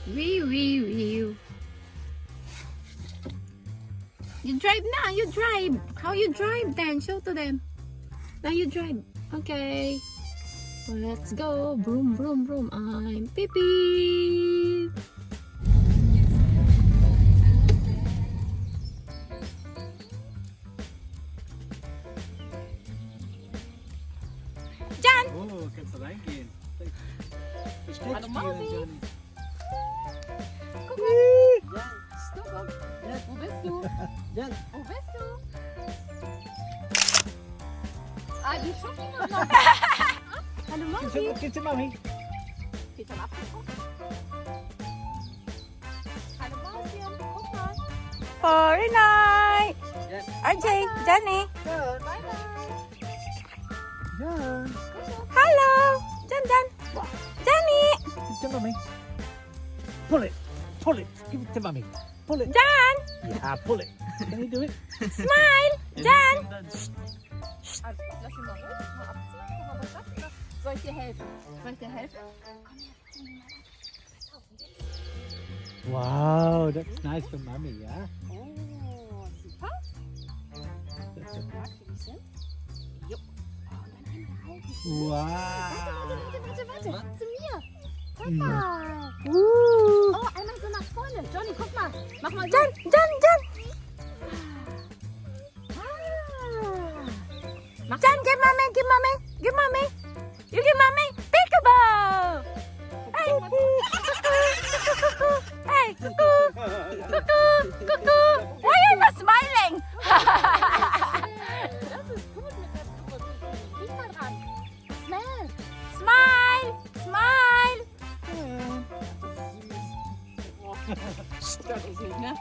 Wee, wee, wee. You drive now, you drive. How you drive then? Show to them. Now you drive. Okay. Let's go. Vroom, vroom, vroom. I'm Pippi. Jan! Oh, kannst du reingehen. Hallo Mausi. Guck mal. Stop. Wo bist du? Jan. Wo bist du? Ah, die Schoki noch mal. Hallo Mausi. Gibt's Mami? Geht schon abgeguckt? Hallo Mausi, guck mal. Foreignoy! RJ, Johnny. Jan. Bye bye. Jan. Hello! Jan. Johnny! Give it to Mummy. Pull it. Pull it. Give it to Mummy. Pull it. Jan! Yeah, pull it. Can you do it? Smile! Jan! Also, lass ihn mal ruhig, mal abziehen. Guck mal, was schafft er? Soll ich dir helfen? Soll ich dir helfen? Komm her, zieh ihn mal ab. Pass auf, jetzt. Wow, that's nice for Mummy, yeah? Oh, super. Ja, krieg ich's hin? Jupp. Oh, und dann einmal halten. Wow. Warte. Zu mir. Zeig mal. Oh, einmal so nach vorne. Johnny, guck mal. Mach mal so. Jan! Mach Jan, give mommy! You give mommy! Peekaboo! Hey! Hey! Cuckoo! Why are you not smiling? Das ist gut mit der Blume. Riech mal dran. Smell. Smile! Das ist nicht, ne?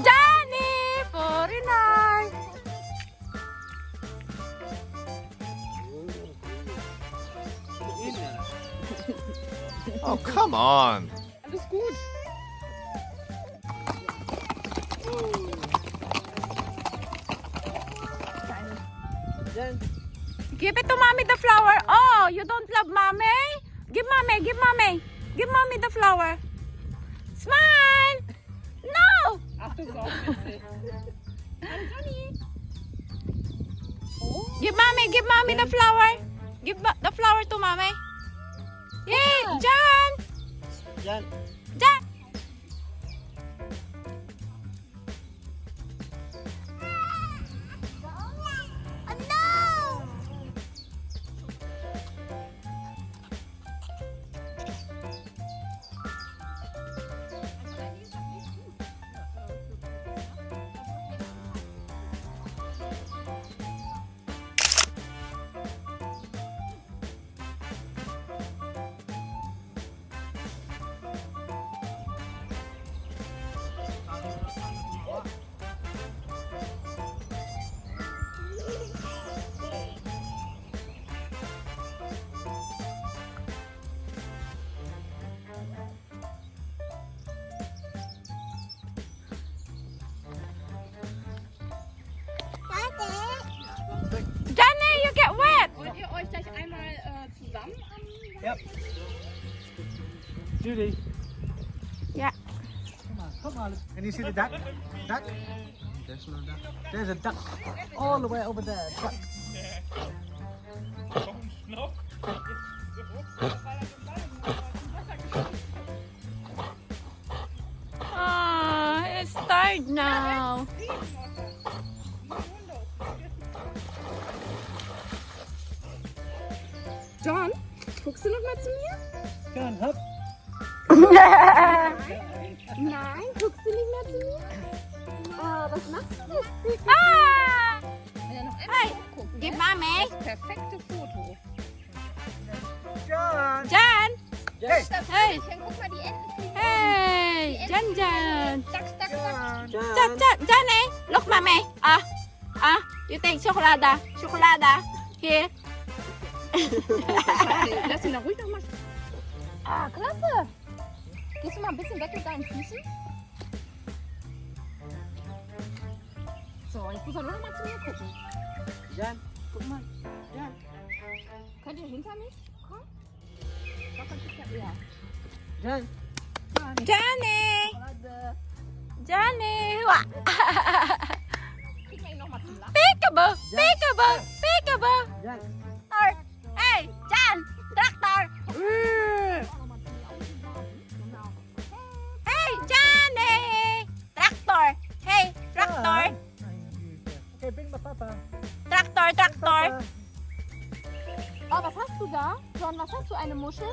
Johnny! Foreignoy! Oh, come on. Alles gut. Jan. Give it to mommy the flower. Oh, you don't love mommy? Give mommy. Give mommy the flower. Smile! No! Ach, das ist auch witzig. Hallo Johnny. Oh. Give mommy the flower. Give the flower to mommy. Yay, Jan! Jan. Jan! Johnny, you get wet! Wollt ihr euch gleich einmal zusammen Yep. Judy. Yeah. Come on. Can you see the duck? Duck? There's a duck all the way over there. Duck. Oh, it's tired now. John, guckst du noch mal zu mir? Jan, hopp. Nein, guckst du nicht mehr zu mir? Oh, was machst du denn? Ah! Wenn er noch einmal Hey, hochguckt, give ne? mommy. Das perfekte Foto. Jan. Jan! Hey. Hey! Guck mal, die Enten fliegen. Hey! Jan! Dachs. Johnny, look mommy. You take chocolate. Here. Lass ihn da ruhig noch mal. Ah, klasse. Gehst du mal ein bisschen weg mit deinen Füßen? So, jetzt muss er nur noch mal zu mir gucken. Jan, guck mal. Jan. Könnt ihr hinter mich kommen? Jan. Johnny! Johnny! Wah! Peekaboo! Peekaboo! Peekaboo! Jan. Or, hey! Jan! Tractor! Hey! Johnny! Tractor! Hey! Tractor! Okay, bring my papa. Tractor! Tractor! Oh, was hast du da? John, was hast du? Eine Muschel?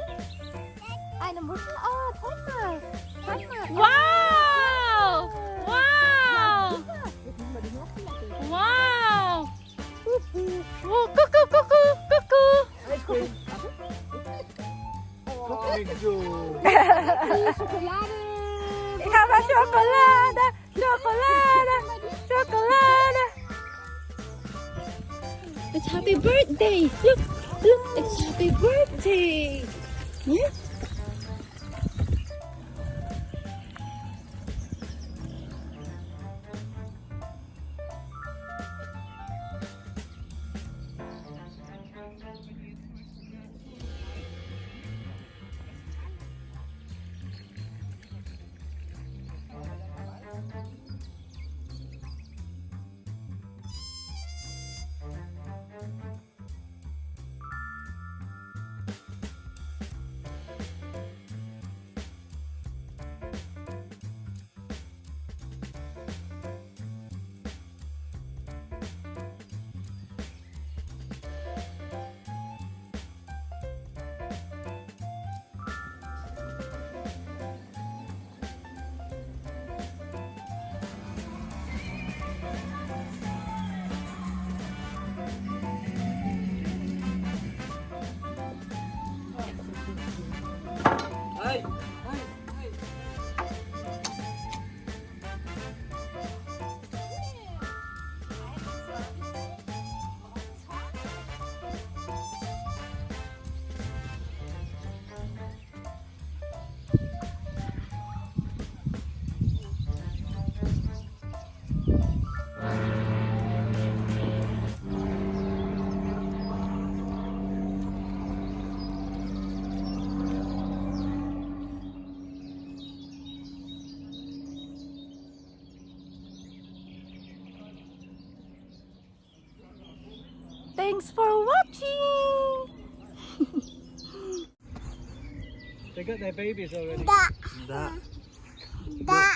Eine Muschel? Oh, zeig mal. Zeig mal. Wow! Wow! Jetzt müssen wir die noch lecken. Wow! Oh, cuckoo, cuckoo, cuckoo! Ice cream. Oh, Schokolade. Ich habe Schokolade! Schokolade! Schokolade! It's happy birthday. Look, look, it's happy birthday. Yeah? Hey, hey, hey. Thanks for watching! They got their babies already. Da. Da. Da.